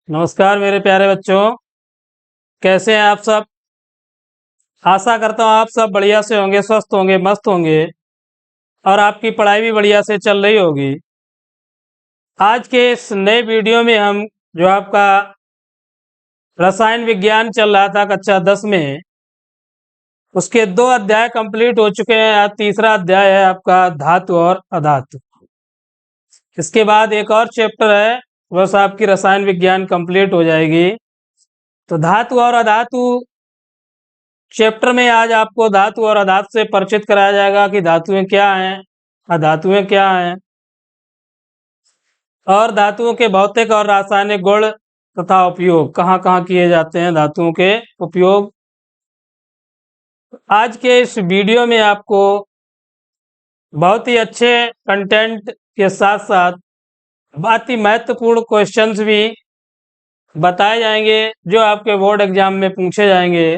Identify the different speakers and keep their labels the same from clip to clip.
Speaker 1: नमस्कार मेरे प्यारे बच्चों, कैसे हैं आप सब। आशा करता हूँ आप सब बढ़िया से होंगे, स्वस्थ होंगे, मस्त होंगे और आपकी पढ़ाई भी बढ़िया से चल रही होगी। आज के इस नए वीडियो में हम जो आपका रसायन विज्ञान चल रहा था कक्षा 10 में, उसके 2 अध्याय कंप्लीट हो चुके हैं। आज तीसरा अध्याय है आपका धातु और अधातु। इसके बाद एक और चैप्टर है, बस आपकी रसायन विज्ञान कंप्लीट हो जाएगी। तो धातु और अधातु चैप्टर में आज आपको धातु और अधातु से परिचित कराया जाएगा कि धातुएं क्या हैं, अधातुएं क्या हैं और धातुओं के भौतिक और रासायनिक गुण तथा उपयोग कहाँ कहाँ किए जाते हैं। धातुओं के उपयोग आज के इस वीडियो में आपको बहुत ही अच्छे कंटेंट के साथ साथ बहुत ही महत्वपूर्ण क्वेश्चंस भी बताए जाएंगे जो आपके बोर्ड एग्जाम में पूछे जाएंगे।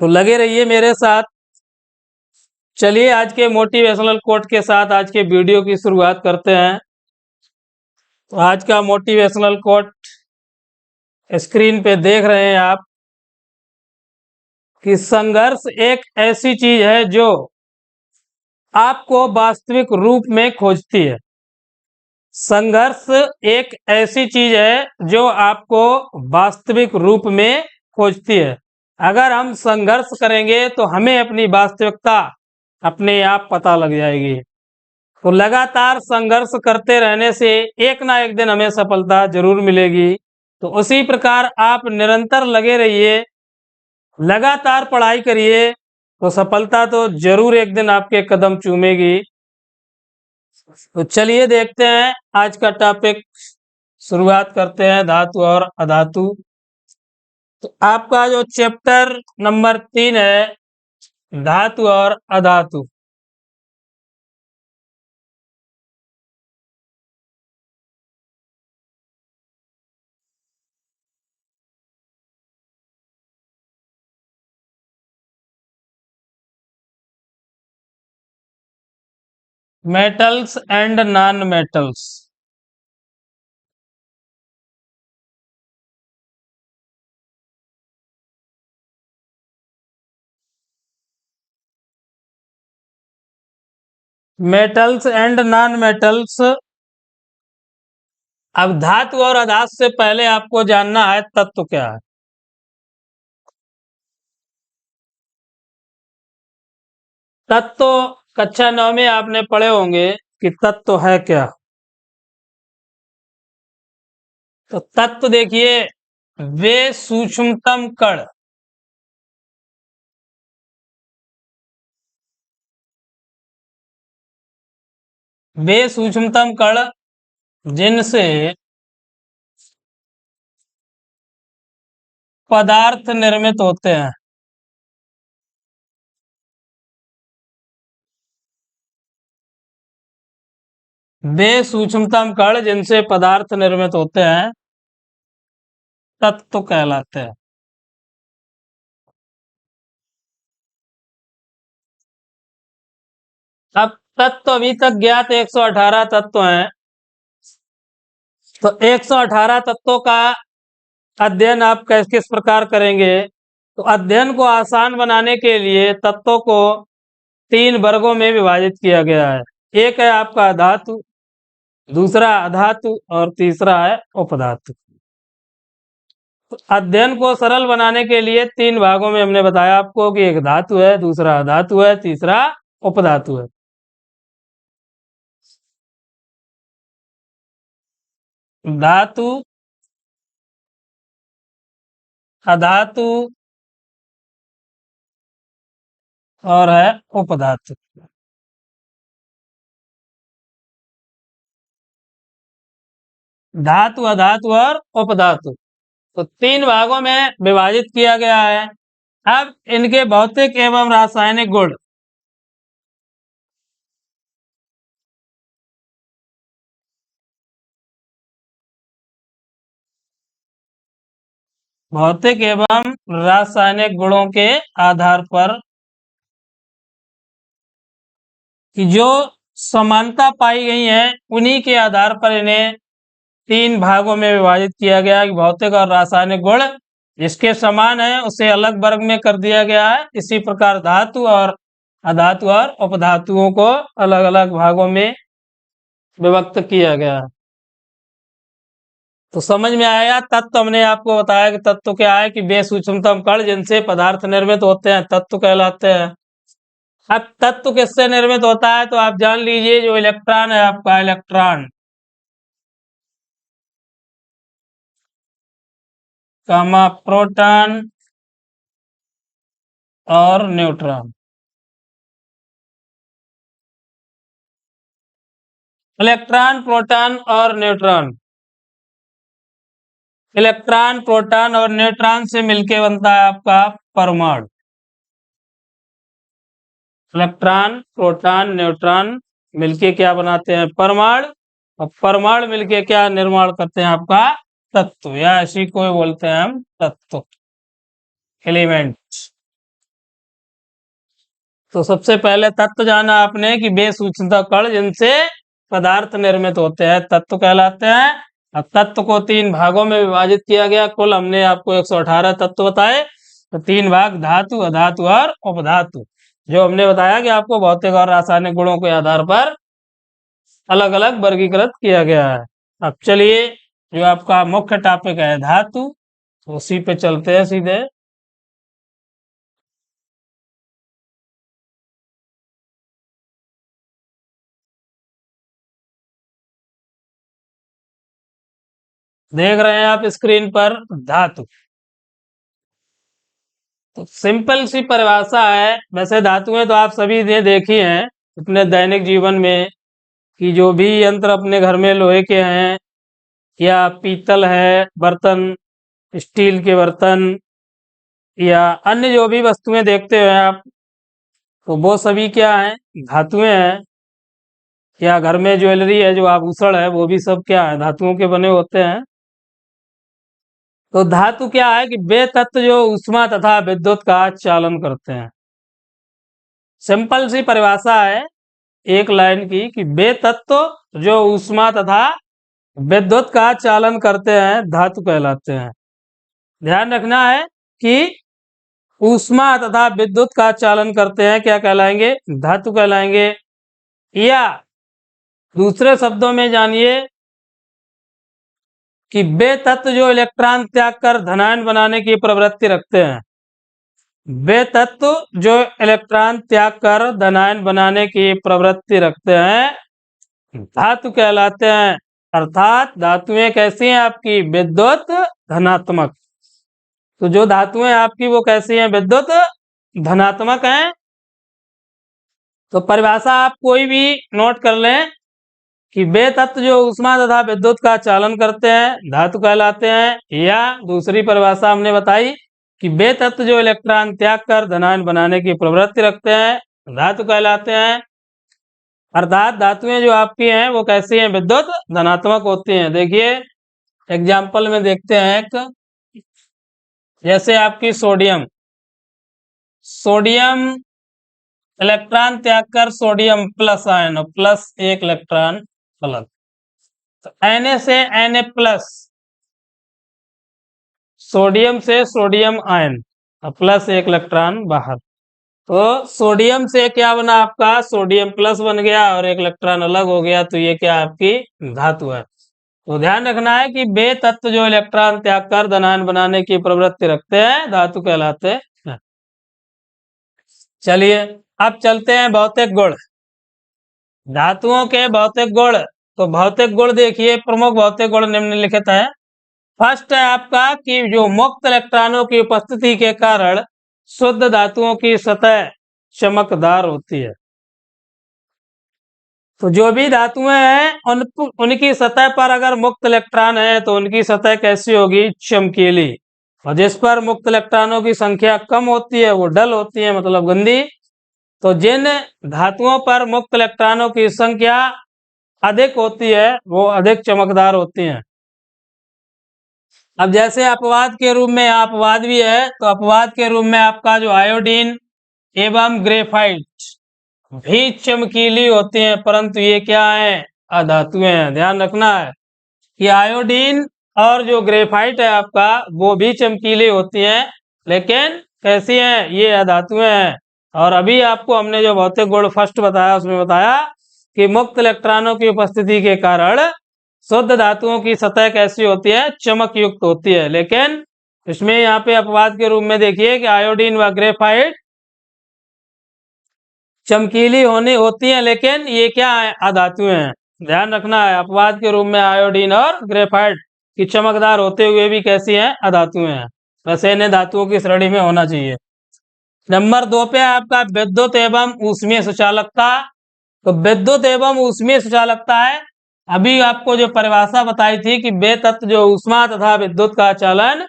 Speaker 1: तो लगे रहिए मेरे साथ। चलिए आज के मोटिवेशनल कोट के साथ आज के वीडियो की शुरुआत करते हैं। तो आज का मोटिवेशनल कोट स्क्रीन पे देख रहे हैं आप कि संघर्ष एक ऐसी चीज है जो आपको वास्तविक रूप में खोजती है। संघर्ष एक ऐसी चीज है जो आपको वास्तविक रूप में खोजती है। अगर हम संघर्ष करेंगे तो हमें अपनी वास्तविकता अपने आप पता लग जाएगी। तो लगातार संघर्ष करते रहने से एक ना एक दिन हमें सफलता जरूर मिलेगी। तो उसी प्रकार आप निरंतर लगे रहिए, लगातार पढ़ाई करिए, तो सफलता तो जरूर एक दिन आपके कदम चूमेगी। तो चलिए देखते हैं आज का टॉपिक, शुरुआत करते हैं धातु और अधातु। तो आपका जो चैप्टर नंबर 3 है, धातु और अधातु। Metals and non metals. Metals and non metals. अब धातु और अधातु से पहले आपको जानना है तत्व क्या है। तत्व कक्षा 9 में आपने पढ़े होंगे कि तत्व है क्या। तो तत्व देखिए, वे सूक्ष्मतम कण, वे सूक्ष्मतम कण जिनसे पदार्थ निर्मित होते हैं। वे सूक्ष्मतम कण जिनसे पदार्थ निर्मित होते हैं तत्व कहलाते हैं। अब तत्व अभी तक ज्ञात 118 तत्व हैं। तो 118 तत्वों का अध्ययन आप किस प्रकार करेंगे। तो अध्ययन को आसान बनाने के लिए तत्वों को 3 वर्गों में विभाजित किया गया है। एक है आपका धातु, दूसरा अधातु और तीसरा है उपधातु। तो अध्ययन को सरल बनाने के लिए 3 भागों में हमने बताया आपको कि एक धातु है, दूसरा अधातु है, तीसरा उपधातु है। धातु, अधातु और है उपधातु। धातु, अधातु और उपधातु तो 3 भागों में विभाजित किया गया है। अब इनके भौतिक एवं रासायनिक गुण। भौतिक एवं रासायनिक गुणों के आधार पर कि जो समानता पाई गई है, उन्हीं के आधार पर इन्हें तीन भागों में विभाजित किया गया है कि भौतिक और रासायनिक गुण जिसके समान है उसे अलग वर्ग में कर दिया गया है। इसी प्रकार धातु और अधातु और उपधातुओं को अलग अलग भागों में विभक्त किया गया है। तो समझ में आया। तत्व हमने आपको बताया कि तत्व क्या है कि वे सूक्ष्मतम कण जिनसे पदार्थ निर्मित होते हैं तत्व कहलाते हैं। अब तत्व किससे निर्मित होता है तो आप जान लीजिए, जो इलेक्ट्रॉन है आपका, इलेक्ट्रॉन कामा प्रोटॉन और न्यूट्रॉन। इलेक्ट्रॉन, प्रोटॉन और न्यूट्रॉन, इलेक्ट्रॉन, प्रोटॉन और न्यूट्रॉन से मिलके बनता है आपका परमाणु। इलेक्ट्रॉन, प्रोटॉन, न्यूट्रॉन मिलके क्या बनाते हैं? परमाणु। और परमाणु मिलके क्या निर्माण करते हैं? आपका तत्व, या इसी को बोलते हैं हम तत्व, एलिमेंट। तो सबसे पहले तत्व जाना आपने कि वे सूक्ष्मतम कण जिनसे पदार्थ निर्मित होते हैं तत्व कहलाते हैं। अब तत्व को तीन भागों में विभाजित किया गया। कुल हमने आपको 118 तत्व बताए। तो तीन भाग धातु, अधातु और उपधातु, जो हमने बताया कि आपको भौतिक और रासायनिक गुणों के आधार पर अलग अलग वर्गीकृत किया गया है। अब चलिए, जो आपका मुख्य टॉपिक है धातु, तो उसी पे चलते हैं सीधे। देख रहे हैं आप स्क्रीन पर धातु। तो सिंपल सी परिभाषा है। वैसे धातुएं तो आप सभी ने देखी हैं अपने दैनिक जीवन में, कि जो भी यंत्र अपने घर में लोहे के हैं या पीतल है बर्तन, स्टील के बर्तन या अन्य जो भी वस्तुएं देखते हैं आप, तो वो सभी क्या हैं? धातुएं हैं। या घर में ज्वेलरी है, जो आभूषण है, वो भी सब क्या है? धातुओं के बने होते हैं। तो धातु क्या है कि वे तत्व जो ऊष्मा तथा विद्युत का चालन करते हैं। सिंपल सी परिभाषा है एक लाइन की, कि वे तत्व जो ऊष्मा तथा विद्युत का चालन करते हैं धातु कहलाते हैं। ध्यान रखना है कि ऊष्मा तथा विद्युत का चालन करते हैं क्या कहलाएंगे? धातु कहलाएंगे। या दूसरे शब्दों में जानिए कि वे तत्व जो इलेक्ट्रॉन त्याग कर धनायन बनाने की प्रवृत्ति रखते हैं। वे तत्व जो इलेक्ट्रॉन त्याग कर धनायन बनाने की प्रवृत्ति रखते हैं धातु कहलाते हैं। अर्थात धातुएं कैसी हैं आपकी? विद्युत धनात्मक। तो जो धातुएं आपकी वो कैसी हैं? विद्युत धनात्मक हैं। तो परिभाषा आप कोई भी नोट कर लें कि वे तत्व जो ऊष्मा तथा विद्युत का चालन करते हैं धातु कहलाते हैं। या दूसरी परिभाषा हमने बताई कि वे तत्व जो इलेक्ट्रॉन त्याग कर धनायन बनाने की प्रवृत्ति रखते हैं धातु कहलाते हैं। अर्थात धातुएं जो आपकी हैं वो कैसी हैं? विद्युत धनात्मक होती हैं। देखिए एग्जाम्पल में देखते हैं एक, जैसे आपकी सोडियम, सोडियम इलेक्ट्रॉन त्याग कर सोडियम प्लस आयन, प्लस एक इलेक्ट्रॉन अलग। तो Na से Na प्लस, सोडियम से सोडियम आयन, प्लस एक इलेक्ट्रॉन बाहर। तो सोडियम से क्या बना आपका? सोडियम प्लस बन गया और एक इलेक्ट्रॉन अलग हो गया। तो ये क्या आपकी धातु है। तो ध्यान रखना है कि वे तत्व जो इलेक्ट्रॉन त्याग कर धनायन बनाने की प्रवृत्ति रखते हैं धातु कहलाते हैं। चलिए अब चलते हैं भौतिक गुण, धातुओं के भौतिक गुण। तो भौतिक गुण देखिए, प्रमुख भौतिक गुण निम्नलिखित है। फर्स्ट है आपका कि जो मुक्त इलेक्ट्रॉनों की उपस्थिति के कारण शुद्ध धातुओं की सतह चमकदार होती है। तो जो भी धातुएं हैं उनकी सतह पर अगर मुक्त इलेक्ट्रॉन है तो उनकी सतह कैसी होगी? चमकीली। और जिस पर मुक्त इलेक्ट्रॉनों की संख्या कम होती है वो डल होती है, मतलब गंदी। तो जिन धातुओं पर मुक्त इलेक्ट्रॉनों की संख्या अधिक होती है वो अधिक चमकदार होती हैं। अब जैसे अपवाद के रूप में, अपवाद भी है, तो अपवाद के रूप में आपका जो आयोडीन एवं ग्रेफाइट भी चमकीली होती हैं, परंतु ये क्या है? अधातुएं हैं। ध्यान रखना है कि आयोडीन और जो ग्रेफाइट है आपका वो भी चमकीली होती हैं, लेकिन कैसी हैं, ये अधातुएं हैं। और अभी आपको हमने जो भौतिक गुण फर्स्ट बताया उसमें बताया कि मुक्त इलेक्ट्रॉनों की उपस्थिति के कारण शुद्ध धातुओं की सतह कैसी होती है, चमक युक्त होती है। लेकिन इसमें यहाँ पे अपवाद के रूप में देखिए कि आयोडीन व ग्रेफाइट चमकीली होनी होती है, लेकिन ये क्या है, अधातुएं हैं। ध्यान रखना है, अपवाद के रूप में आयोडीन और ग्रेफाइट की चमकदार होते हुए भी कैसी हैं, अधातुएं हैं। वैसे इन्हें धातुओं की श्रेणी में होना चाहिए। नंबर 2 पे आपका विद्युत एवं ऊष्मीय सुचालकता। तो विद्युत एवं ऊष्मीय सुचालकता है, अभी आपको जो परिभाषा बताई थी कि वे तत्व जो ऊष्मा तथा विद्युत का चालन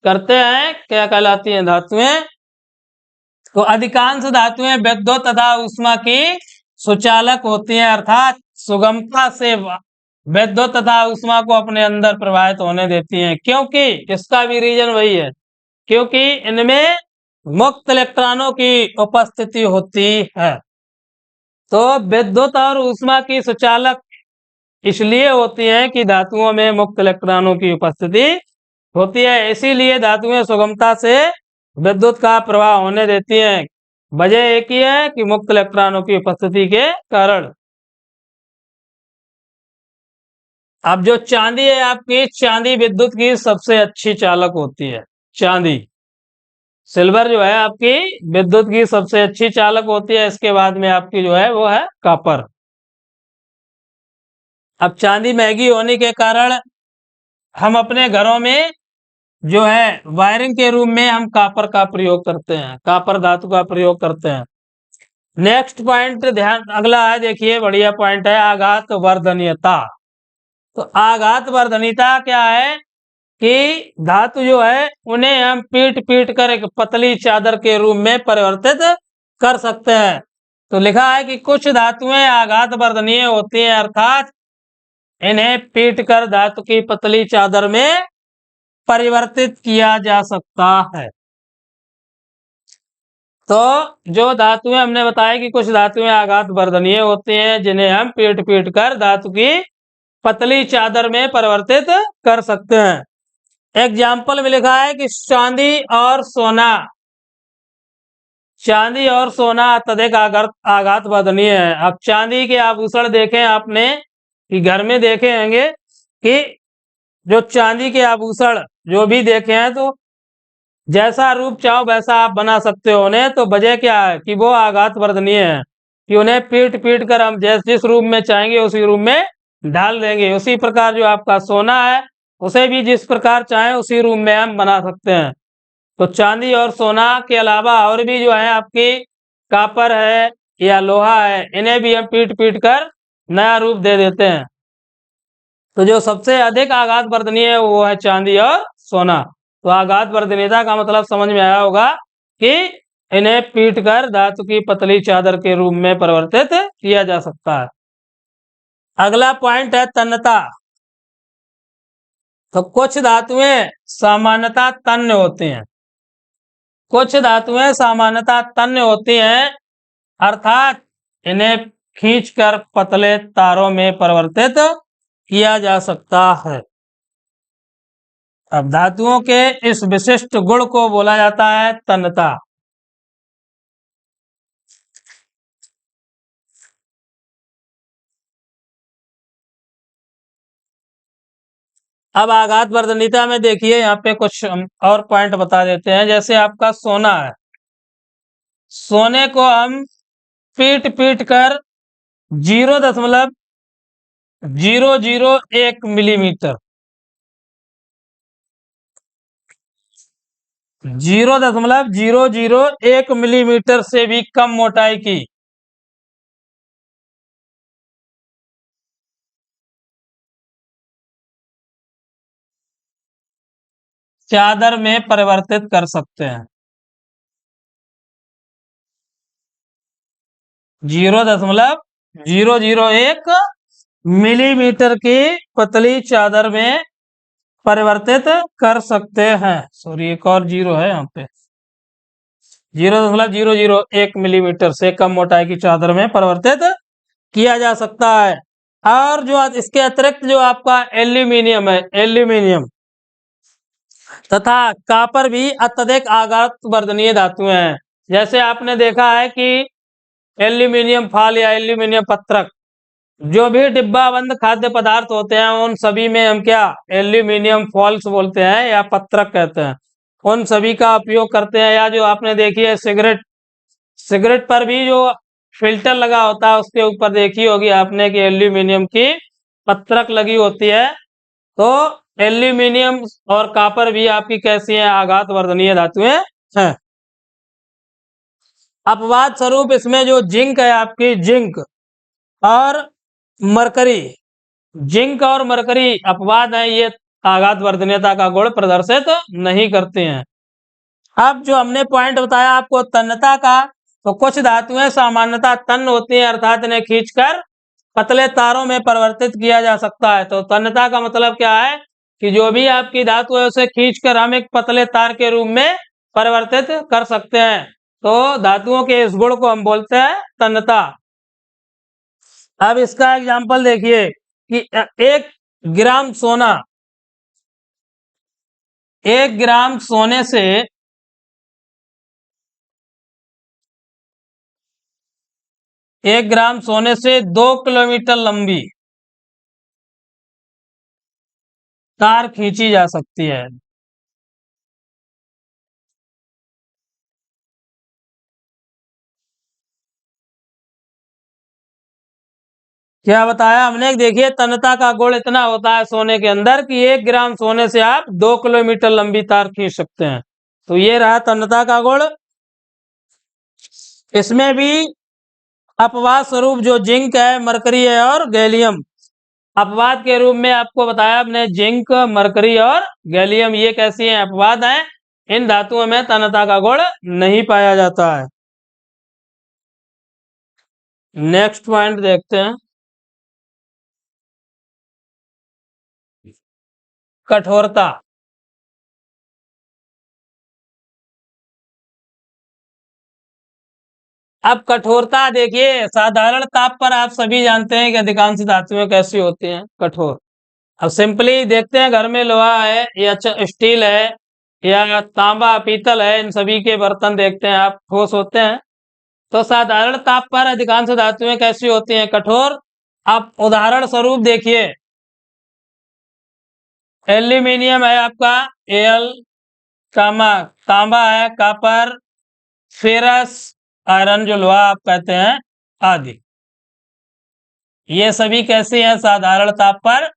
Speaker 1: करते हैं क्या कहलाती हैं, धातुएं। तो अधिकांश धातुएं विद्युत तथा ऊष्मा की सुचालक होती हैं, अर्थात सुगमता से विद्युत तथा ऊष्मा को अपने अंदर प्रवाहित होने देती हैं। क्योंकि इसका भी रीजन वही है, क्योंकि इनमें मुक्त इलेक्ट्रॉनों की उपस्थिति होती है। तो विद्युत और ऊष्मा की सुचालक इसलिए होती हैं कि धातुओं में मुक्त इलेक्ट्रॉनों की उपस्थिति होती है, इसीलिए धातुएं सुगमता से विद्युत का प्रवाह होने देती हैं। वजह एक ही है कि मुक्त इलेक्ट्रॉनों की उपस्थिति के कारण। अब जो चांदी है आपकी, चांदी विद्युत की सबसे अच्छी चालक होती है। चांदी, सिल्वर जो है आपकी विद्युत की सबसे अच्छी चालक होती है। इसके बाद में आपकी जो है वो है कॉपर। अब चांदी महंगी होने के कारण हम अपने घरों में जो है वायरिंग के रूप में हम कॉपर का प्रयोग करते हैं, कॉपर धातु का प्रयोग करते हैं। नेक्स्ट पॉइंट ध्यान अगला है, देखिए बढ़िया पॉइंट है, आघात वर्धनीयता। तो आघात वर्धनीयता क्या है कि धातु जो है उन्हें हम पीट पीट कर एक पतली चादर के रूप में परिवर्तित कर सकते हैं। तो लिखा है कि कुछ धातुएं आघात वर्धनीय होती हैं, अर्थात इन्हें पीट कर धातु की पतली चादर में परिवर्तित किया जा सकता है। तो जो धातुएं हमने बताया कि कुछ धातुएं आघात वर्धनीय होती हैं, जिन्हें हम पीट पीट कर धातु की पतली चादर में परिवर्तित कर सकते हैं। एग्जाम्पल में लिखा है कि चांदी और सोना, चांदी और सोना अत्यधिक आघात वर्धनीय है। अब चांदी के आभूषण देखें आपने कि घर में देखे होंगे कि जो चांदी के आभूषण जो भी देखे हैं, तो जैसा रूप चाहो वैसा आप बना सकते हो उन्हें। तो वजह क्या है कि वो आघात वर्धनीय है, कि उन्हें पीट पीट कर हम जिस रूप में चाहेंगे उसी रूप में ढाल देंगे। उसी प्रकार जो आपका सोना है उसे भी जिस प्रकार चाहे उसी रूप में हम बना सकते हैं। तो चांदी और सोना के अलावा और भी जो है आपकी कॉपर है या लोहा है, इन्हें भी हम पीट पीट कर नया रूप दे देते हैं। तो जो सबसे अधिक आघात वर्धनीय है वो है चांदी और सोना। तो आघात वर्धनीयता का मतलब समझ में आया होगा कि इन्हें पीट कर धातु की पतली चादर के रूप में परिवर्तित किया जा सकता है। अगला पॉइंट है तन्यता। तो कुछ धातुएं सामान्यतः तन्य होती हैं, कुछ धातुएं सामान्यतः तन्य होती हैं, अर्थात इन्हें खींचकर पतले तारों में परिवर्तित किया जा सकता है। अब धातुओं के इस विशिष्ट गुण को बोला जाता है तन्यता। अब आघात वर्धनीयता में देखिए यहाँ पे कुछ हम और पॉइंट बता देते हैं। जैसे आपका सोना है, सोने को हम पीट पीट कर 0.001 मिलीमीटर 0.001 मिलीमीटर से भी कम मोटाई की चादर में परिवर्तित कर सकते हैं। 0.001 मिलीमीटर की पतली चादर में परिवर्तित कर सकते हैं। सॉरी, एक और जीरो है यहाँ पे। 0.001 मिलीमीटर से कम मोटाई की चादर में परिवर्तित किया जा सकता है। और जो इसके अतिरिक्त जो आपका एल्यूमिनियम है, एल्यूमिनियम तथा कॉपर भी अत्यधिक आघात वर्धनीय धातुएं हैं। जैसे आपने देखा है कि एल्यूमिनियम फॉल या एल्यूमिनियम पत्रक, जो भी डिब्बा बंद खाद्य पदार्थ होते हैं उन सभी में हम क्या एल्यूमिनियम फॉल्स बोलते हैं या पत्रक कहते हैं, उन सभी का उपयोग करते हैं। या जो आपने देखी है सिगरेट, सिगरेट पर भी जो फिल्टर लगा होता है उसके ऊपर देखी होगी आपने कि एल्यूमिनियम की पत्रक लगी होती है। तो एल्यूमिनियम और कॉपर भी आपकी कैसी है, आघात वर्धनीय धातुएं हैं। अपवाद स्वरूप इसमें जो जिंक है आपकी, जिंक और मरकरी, जिंक और मरकरी अपवाद है, ये आघात वर्धनीयता का गुण प्रदर्शित नहीं करते हैं। अब जो हमने पॉइंट बताया आपको तन्यता का, तो कुछ धातुएं सामान्यतः तन्य होती हैं, अर्थात इन्हें खींचकर पतले तारों में परिवर्तित किया जा सकता है। तो तन्यता का मतलब क्या है कि जो भी आपकी धातु है उसे खींचकर हम एक पतले तार के रूप में परिवर्तित कर सकते हैं। तो धातुओं के इस गुण को हम बोलते हैं तन्यता। अब इसका एग्जांपल देखिए कि 1 ग्राम सोना, 1 ग्राम सोने से 1 ग्राम सोने से 2 किलोमीटर लंबी तार खींची जा सकती है। क्या बताया हमने, देखिए तन्यता का गुण इतना होता है सोने के अंदर कि 1 ग्राम सोने से आप 2 किलोमीटर लंबी तार खींच सकते हैं। तो ये रहा तन्यता का गुण। इसमें भी अपवाद स्वरूप जो जिंक है, मरकरी है और गैलियम, अपवाद के रूप में आपको बताया हमने जिंक, मरकरी और गैलियम, ये कैसी हैं, अपवाद हैं। इन धातुओं में तन्यता का गुण नहीं पाया जाता है। नेक्स्ट पॉइंट देखते हैं, कठोरता। अब कठोरता देखिए, साधारण ताप पर आप सभी जानते हैं कि अधिकांश धातुएं कैसी होती हैं, कठोर। अब सिंपली देखते हैं, घर में लोहा है या स्टील है या तांबा पीतल है, इन सभी के बर्तन देखते हैं आप, ठोस होते हैं। तो साधारण ताप पर अधिकांश धातुएं कैसी होती हैं, कठोर। आप उदाहरण स्वरूप देखिए, एल्यूमिनियम है आपका एल, तांबा है, कॉपर, फेरस, आयरन जो लोहा आप कहते हैं आदि, ये सभी कैसी हैं, साधारण ताप पर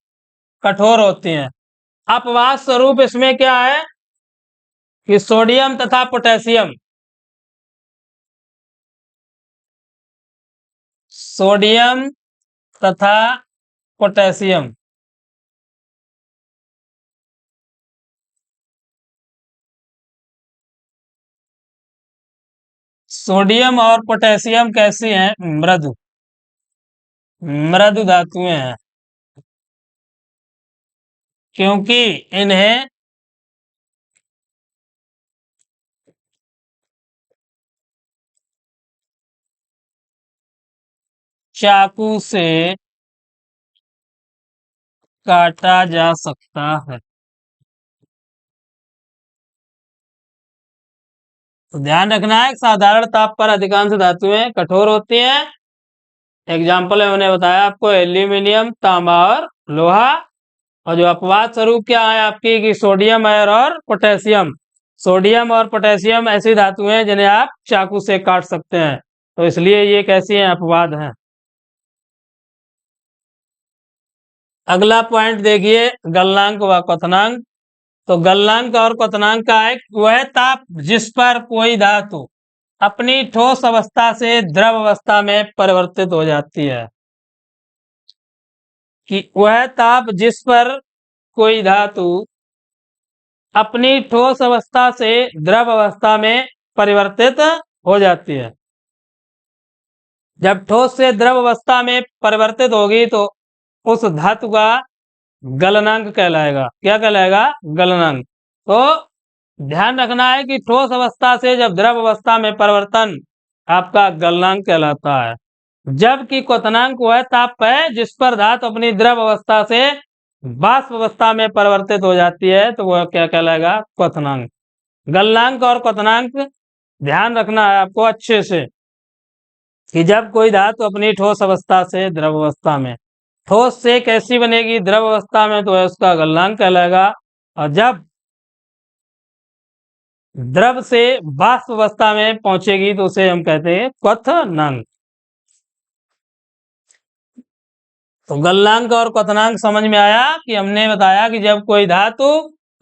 Speaker 1: कठोर होती हैं। अपवाद स्वरूप इसमें क्या है कि सोडियम तथा पोटेशियम, सोडियम तथा पोटेशियम, सोडियम और पोटेशियम कैसी हैं, मृदु, मृदु धातुएं हैं, क्योंकि इन्हें चाकू से काटा जा सकता है। तो ध्यान रखना है, साधारण ताप पर अधिकांश धातुएं कठोर होती हैं। एग्जाम्पल है मैंने बताया आपको, एल्यूमिनियम, तांबा और लोहा। और जो अपवाद स्वरूप क्या है आपकी कि सोडियम आयन और पोटेशियम, सोडियम और पोटेशियम ऐसी धातुएं हैं जिन्हें आप चाकू से काट सकते हैं, तो इसलिए ये कैसी हैं, अपवाद हैं। अगला पॉइंट देखिए, गलनांक व क्वथनांक। तो गलनांक और क्वथनांक का एक वह ताप जिस पर कोई धातु अपनी ठोस अवस्था से द्रव अवस्था में परिवर्तित हो जाती है, कि वह ताप जिस पर कोई धातु अपनी ठोस अवस्था से द्रव अवस्था में परिवर्तित हो जाती है। जब ठोस से द्रव अवस्था में परिवर्तित होगी तो उस धातु का गलनांक कहलाएगा। क्या कहलाएगा, गलनांक। तो ध्यान रखना है कि ठोस अवस्था से जब द्रव अवस्था में परिवर्तन आपका गलनांक कहलाता है। जबकि क्वथनांक वो है ताप है जिस पर धातु अपनी द्रव अवस्था से वाष्प अवस्था में परिवर्तित हो जाती है, तो वह क्या कहलाएगा? क्वथनांक। गलनांक और क्वथनांक ध्यान रखना है आपको अच्छे से कि जब कोई धातु अपनी ठोस अवस्था से द्रव अवस्था में, ठोस से कैसी बनेगी? द्रव अवस्था में, तो उसका गलनांक कहलाएगा। और जब द्रव से वाष्प अवस्था में पहुंचेगी तो उसे हम कहते हैं क्वथनांक। तो गलनांक और क्वथनांक समझ में आया कि हमने बताया कि जब कोई धातु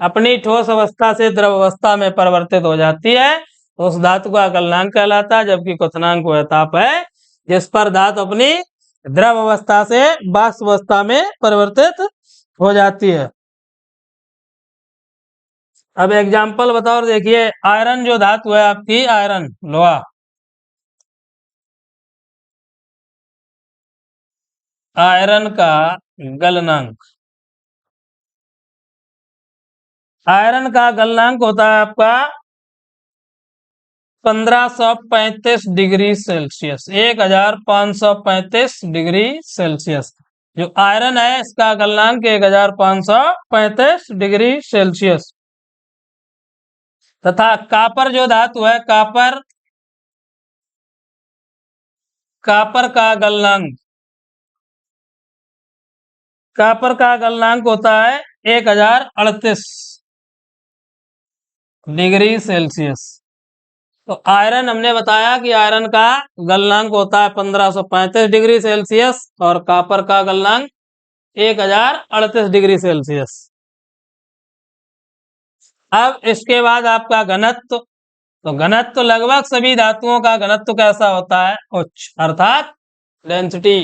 Speaker 1: अपनी ठोस अवस्था से द्रव अवस्था में परिवर्तित हो जाती है तो उस धातु का गलनांक कहलाता है, जबकि क्वथनांक वह ताप है जिस पर धातु अपनी द्रव अवस्था से वाष्प अवस्था में परिवर्तित हो जाती है। अब एग्जाम्पल बताओ और देखिए, आयरन जो धातु है आपकी, आयरन लोहा, आयरन का गलनांक, आयरन का गलनांक होता है आपका 1535 डिग्री सेल्सियस, 1535 डिग्री सेल्सियस। जो आयरन है इसका गलनांक 1535 डिग्री सेल्सियस। तथा कापर जो धातु है, कापर, कापर का गलनांक, कापर का गलनांक होता है 1038 डिग्री सेल्सियस। तो आयरन हमने बताया कि आयरन का गलनांक होता है 1535 डिग्री सेल्सियस और कापर का गलनांक 1038 डिग्री सेल्सियस। अब इसके बाद आपका घनत्व, तो घनत्व लगभग सभी धातुओं का घनत्व कैसा होता है? उच्च, अर्थात डेंसिटी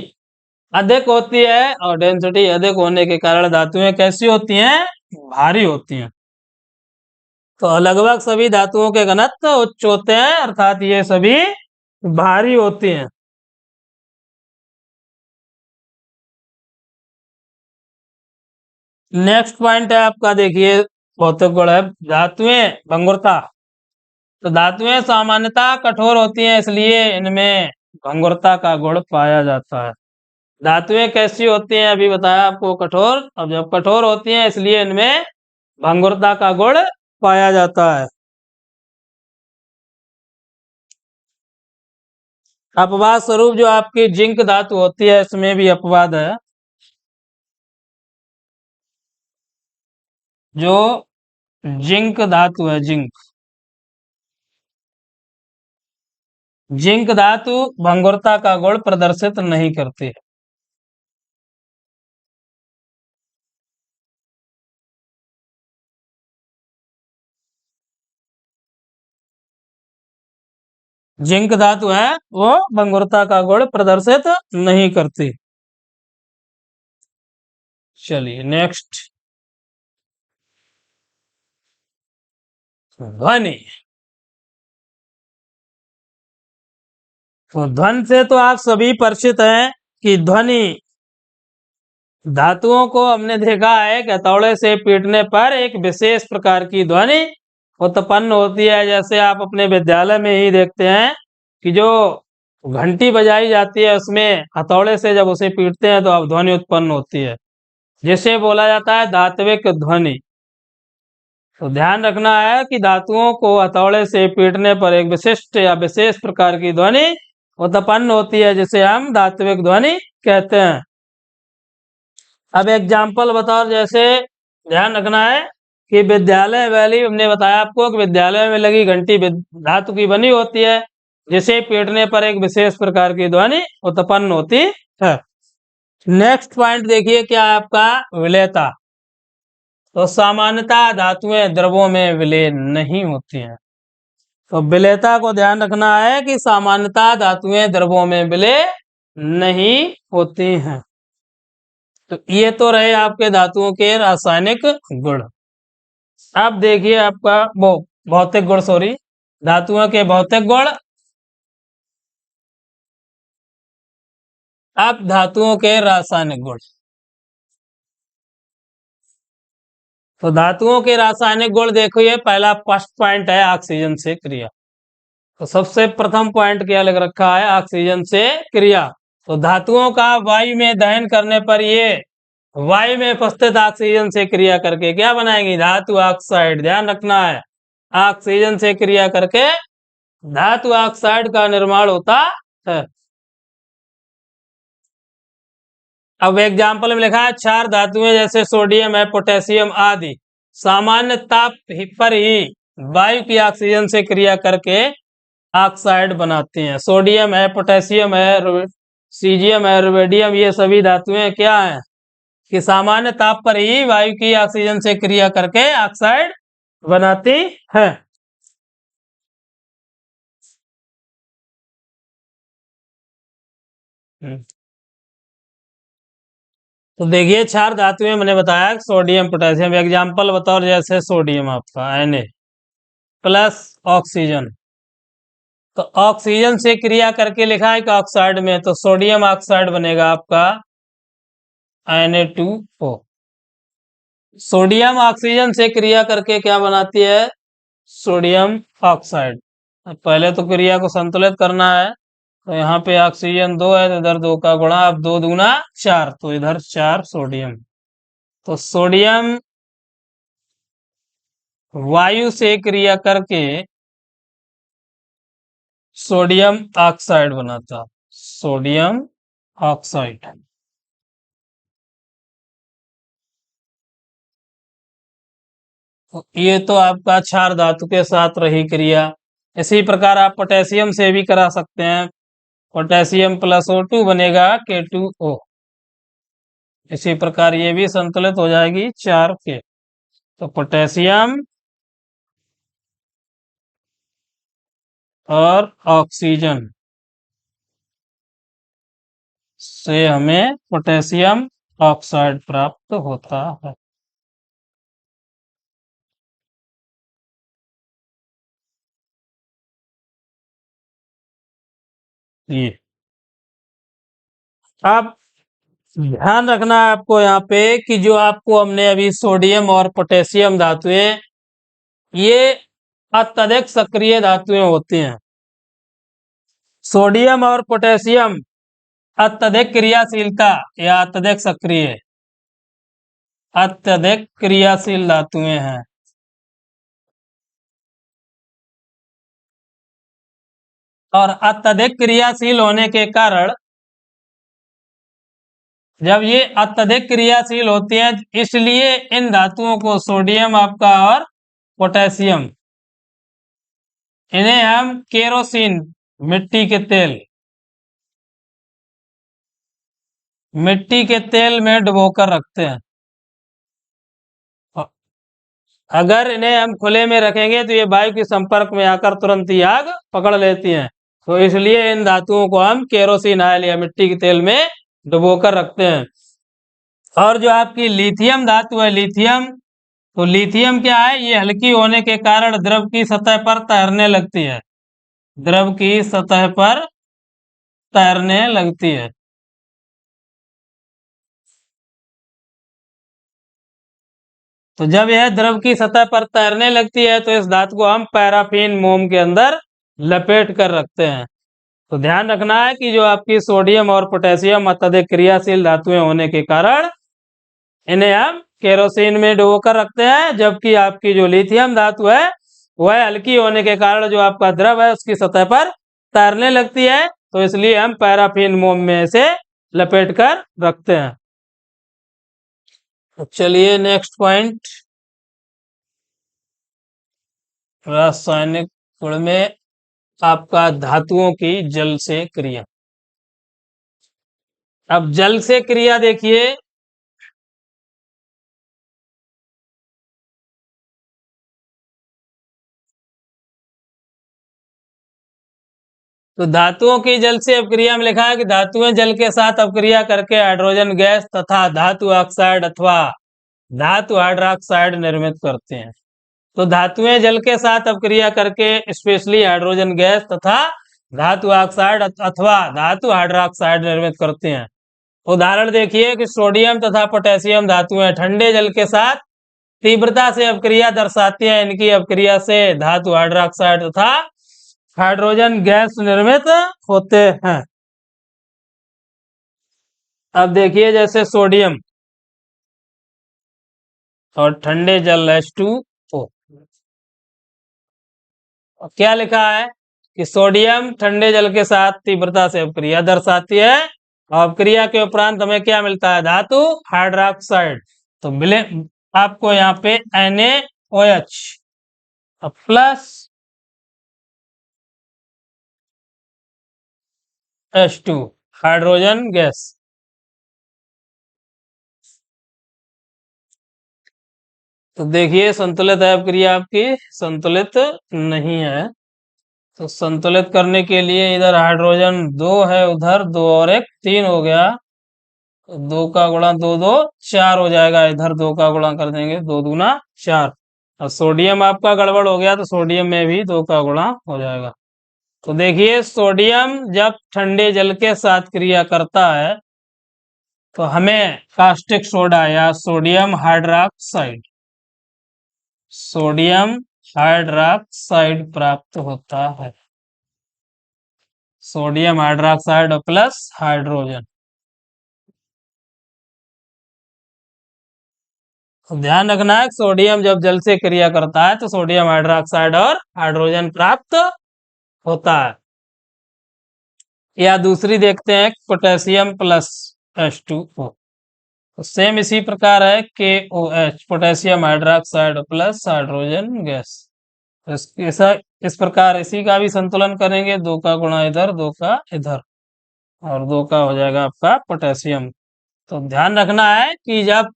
Speaker 1: अधिक होती है और डेंसिटी अधिक होने के कारण धातुएं कैसी होती हैं? भारी होती हैं। तो लगभग सभी धातुओं के घनत्व उच्च होते हैं, अर्थात ये सभी भारी होती हैं। नेक्स्ट पॉइंट है आपका, देखिए भौतिक गुण है धातुएं भंगुरता। तो धातुएं सामान्यतः कठोर होती हैं, इसलिए इनमें भंगुरता का गुण पाया जाता है। धातुएं कैसी होती हैं? अभी बताया आपको, कठोर। अब जब कठोर होती हैं इसलिए इनमें भंगुरता का गुण पाया जाता है। अपवाद स्वरूप जो आपकी जिंक धातु होती है इसमें भी अपवाद है। जो जिंक धातु है, जिंक, जिंक धातु भंगुरता का गुण प्रदर्शित नहीं करती है। जिंक धातु है वो भंगुरता का गुण प्रदर्शित नहीं करती। चलिए नेक्स्ट, ध्वनि। तो ध्वनि से तो आप सभी परिचित हैं कि ध्वनि, धातुओं को हमने देखा है कि हथौड़े से पीटने पर एक विशेष प्रकार की ध्वनि उत्पन्न होती है। जैसे आप अपने विद्यालय में ही देखते हैं कि जो घंटी बजाई जाती है उसमें हथौड़े से जब उसे पीटते हैं तो अब ध्वनि उत्पन्न होती है, जिसे बोला जाता है धात्विक ध्वनि। तो ध्यान रखना है कि धातुओं को हथौड़े से पीटने पर एक विशिष्ट या विशेष प्रकार की ध्वनि उत्पन्न होती है, जिसे हम धात्विक ध्वनि कहते हैं। अब एग्जाम्पल बताओ, जैसे ध्यान रखना है कि विद्यालय वैली, हमने बताया आपको कि विद्यालय में लगी घंटी धातु की बनी होती है, जिसे पीटने पर एक विशेष प्रकार की ध्वनि उत्पन्न होती है। नेक्स्ट पॉइंट देखिए क्या है आपका, विलेयता। तो सामान्यतः धातुएं द्रवों में विलय नहीं होती हैं। तो विलेयता को ध्यान रखना है कि सामान्यतः धातुएं द्रवों में विलय नहीं होती हैं। तो ये तो रहे आपके धातुओं के रासायनिक गुण। अब देखिए आपका वो भौतिक गुण, सॉरी, धातुओं के भौतिक गुण। अब धातुओं के रासायनिक गुण। तो धातुओं के रासायनिक गुण देखो, ये पहला फर्स्ट पॉइंट है ऑक्सीजन से क्रिया। तो सबसे प्रथम पॉइंट क्या लग रखा है, ऑक्सीजन से क्रिया। तो धातुओं का वायु में दहन करने पर ये वायु में उपस्थित ऑक्सीजन से क्रिया करके क्या बनाएंगी? धातु ऑक्साइड। ध्यान रखना है, ऑक्सीजन से क्रिया करके धातु ऑक्साइड का निर्माण होता है। अब एग्जाम्पल में लिखा है क्षार धातुएं जैसे सोडियम है, पोटेशियम आदि सामान्य ताप पर ही वायु की ऑक्सीजन से क्रिया करके ऑक्साइड बनाती हैं। सोडियम है, पोटेशियम है, सीजियम है, रुबिडियम, ये सभी धातुएं क्या हैं कि सामान्य ताप पर ही वायु की ऑक्सीजन से क्रिया करके ऑक्साइड बनाती है। तो देखिए क्षार धातुएं मैंने बताया सोडियम पोटेशियम। एग्जाम्पल बताओ, जैसे सोडियम आपका Na प्लस ऑक्सीजन, तो ऑक्सीजन से क्रिया करके लिखा है कि ऑक्साइड में, तो सोडियम ऑक्साइड बनेगा आपका Na2O। सोडियम ऑक्सीजन से क्रिया करके क्या बनाती है? Sodium oxide. पहले तो क्रिया को संतुलित करना है, तो यहाँ पे ऑक्सीजन 2 है तो इधर 2 का गुणा, अब 2 दूना 4, तो इधर 4 सोडियम। तो सोडियम वायु से क्रिया करके सोडियम ऑक्साइड बनाता, सोडियम ऑक्साइड। तो ये तो आपका क्षार धातु के साथ रही क्रिया। इसी प्रकार आप पोटेशियम से भी करा सकते हैं। पोटेशियम प्लस O2 बनेगा K2O। इसी प्रकार ये भी संतुलित हो जाएगी 4 के। तो पोटेशियम और ऑक्सीजन से हमें पोटेशियम ऑक्साइड प्राप्त होता है। ये अब ध्यान रखना है आपको यहाँ पे कि जो आपको हमने अभी सोडियम और पोटेशियम धातुएं, ये अत्यधिक सक्रिय धातुएं होती हैं। सोडियम और पोटेशियम अत्यधिक क्रियाशीलता या अत्यधिक सक्रिय, अत्यधिक क्रियाशील धातुएं हैं। और अत्यधिक क्रियाशील होने के कारण जब ये अत्यधिक क्रियाशील होती हैं, इसलिए इन धातुओं को सोडियम आपका और पोटेशियम, इन्हें हम केरोसिन, मिट्टी के तेल में डुबोकर रखते हैं। अगर इन्हें हम खुले में रखेंगे तो ये वायु के संपर्क में आकर तुरंत ही आग पकड़ लेती हैं। तो इसलिए इन धातुओं को हम केरोसिन ऑयल या मिट्टी के तेल में डुबोकर रखते हैं। और जो आपकी लिथियम धातु है, लिथियम, तो लिथियम क्या है? ये हल्की होने के कारण द्रव की सतह पर तैरने लगती है, द्रव की सतह पर तैरने लगती है। तो जब यह द्रव की सतह पर तैरने लगती है तो इस धातु को हम पैराफिन मोम के अंदर लपेट कर रखते हैं। तो ध्यान रखना है कि जो आपकी सोडियम और पोटेशियम अत्यधिक क्रियाशील धातुएं होने के कारण इन्हें हम केरोसिन में डुबो कर रखते हैं, जबकि आपकी जो लिथियम धातु है वह हल्की होने के कारण जो आपका द्रव है उसकी सतह पर तैरने लगती है, तो इसलिए हम पैराफिन मोम में इसे लपेट कर रखते हैं। चलिए नेक्स्ट पॉइंट, रासायनिक गुण में आपका धातुओं की जल से क्रिया। अब जल से क्रिया देखिए, तो धातुओं की जल से अपक्रिया में लिखा है कि धातुएं जल के साथ अपक्रिया करके हाइड्रोजन गैस तथा धातु ऑक्साइड अथवा धातु हाइड्रोक्साइड निर्मित करते हैं। तो धातुएं जल के साथ अपक्रिया करके स्पेशली हाइड्रोजन गैस तथा धातु ऑक्साइड अथवा धातु हाइड्रोक्साइड निर्मित करते हैं। उदाहरण देखिए कि सोडियम तथा पोटेशियम धातुएं ठंडे जल के साथ तीव्रता से अपक्रिया दर्शाती हैं। इनकी अपक्रिया से धातु हाइड्रोक्साइड तथा हाइड्रोजन गैस निर्मित होते हैं। अब देखिए जैसे सोडियम और ठंडे जल H2O, क्या लिखा है कि सोडियम ठंडे जल के साथ तीव्रता से अपक्रिया दर्शाती है और अपक्रिया के उपरांत हमें क्या मिलता है, धातु हाइड्रोक्साइड। तो मिले आपको यहाँ पे NaOH plus H2 hydrogen gas. तो देखिए संतुलित है अपक्रिया आपकी, संतुलित नहीं है। तो संतुलित करने के लिए इधर हाइड्रोजन 2 है, उधर 2 और 1 3 हो गया। तो 2 का गुणा 2 2 4 हो जाएगा, इधर 2 का गुणा कर देंगे, 2 दूना 4। और सोडियम आपका गड़बड़ हो गया तो सोडियम में भी 2 का गुणा हो जाएगा। तो देखिए सोडियम जब ठंडे जल के साथ क्रिया करता है तो हमें कास्टिक सोडा या सोडियम हाइड्रोक्साइड प्राप्त होता है। Sodium hydroxide plus hydrogen. तो ध्यान रखना है सोडियम जब जल से क्रिया करता है तो सोडियम हाइड्रोक्साइड और हाइड्रोजन प्राप्त होता है। या दूसरी देखते हैं पोटेशियम प्लस H2O। तो सेम इसी प्रकार है KOH potassium hydroxide plus hydrogen gas. इस प्रकार इसी का भी संतुलन करेंगे, 2 का गुणा इधर 2 का इधर और 2 का हो जाएगा आपका पोटेशियम। तो ध्यान रखना है कि जब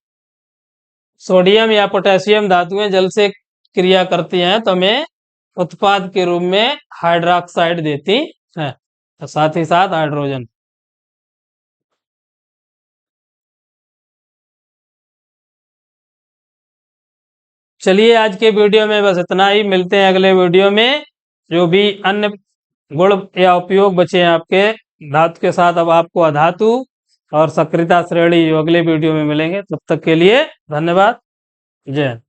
Speaker 1: सोडियम या पोटेशियम धातुएं जल से क्रिया करती हैं तो हमें उत्पाद के रूप में हाइड्रोक्साइड देती है, तो साथ ही साथ हाइड्रोजन। चलिए आज के वीडियो में बस इतना ही, मिलते हैं अगले वीडियो में। जो भी अन्य गुण या उपयोग बचे हैं आपके धातु के साथ, अब आपको अधातु और सक्रियता श्रेणी जो अगले वीडियो में मिलेंगे। तब तक के लिए धन्यवाद। जय हिंद।